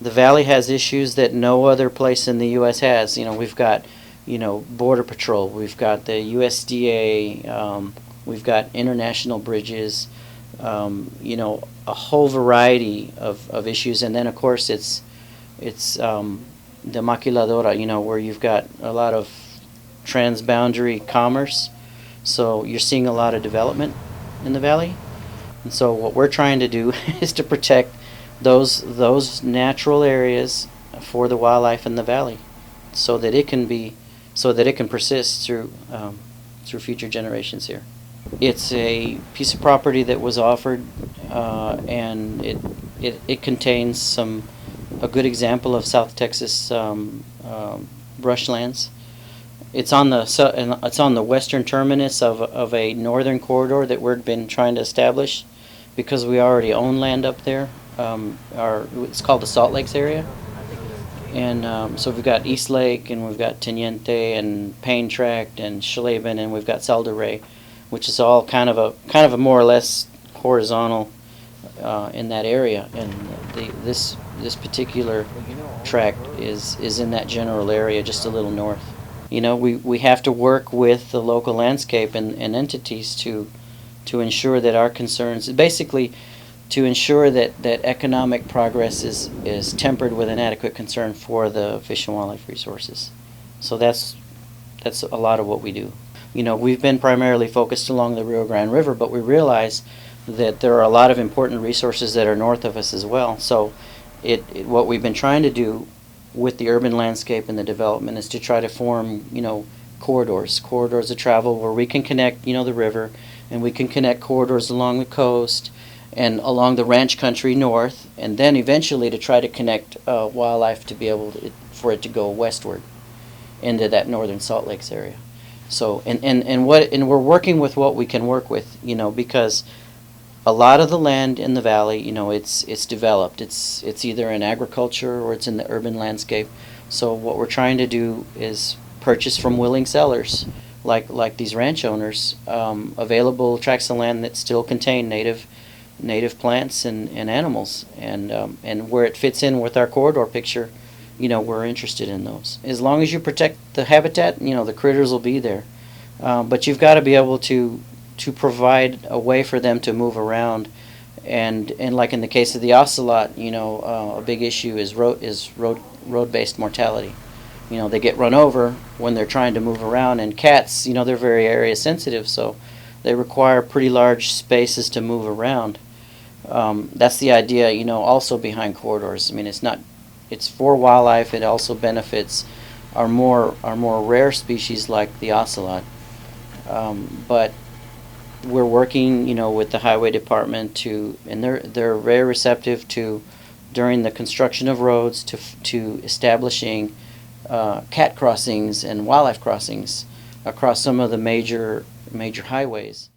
the valley has issues that no other place in the U.S. has. We've got, Border Patrol, we've got the USDA, we've got international bridges, a whole variety of issues. And then, of course, it's the maquiladora, where you've got a lot of transboundary commerce. So you're seeing a lot of development in the valley. And so what we're trying to do is to protect those natural areas for the wildlife in the valley, so that it can persist through future generations here. It's a piece of property that was offered, and it contains a good example of South Texas brushlands. It's on the western terminus of a northern corridor that we've been trying to establish, because we already own land up there. It's called the Salt Lakes area, and so we've got East Lake, and we've got Teniente and Payne Tract and Schleben, and we've got Sal de Rey, which is all kind of a more or less horizontal in that area. And this particular tract is in that general area, just a little north. We have to work with the local landscape and entities to ensure that our concerns, basically to ensure that economic progress is tempered with an adequate concern for the fish and wildlife resources. So that's a lot of what we do. We've been primarily focused along the Rio Grande River, but we realize that there are a lot of important resources that are north of us as well. So what we've been trying to do with the urban landscape and the development is to try to form, corridors of travel where we can connect, the river, and we can connect corridors along the coast and along the ranch country north, and then eventually to try to connect wildlife to be able for it to go westward into that northern Salt Lakes area. So and we're working with what we can work with, because a lot of the land in the valley, it's developed. It's either in agriculture or it's in the urban landscape. So what we're trying to do is purchase from willing sellers, like these ranch owners, available tracts of land that still contain native plants and animals, and where it fits in with our corridor picture, we're interested in those. As long as you protect the habitat, the critters will be there, but you've got to be able to provide a way for them to move around, and like in the case of the ocelot, a big issue is road-based mortality. They get run over when they're trying to move around, and cats, they're very area sensitive, so they require pretty large spaces to move around. That's the idea, also behind corridors. It's for wildlife. It also benefits our more rare species like the ocelot. But we're working, with the highway department and they're very receptive to, during the construction of roads, to establishing cat crossings and wildlife crossings across some of the major highways.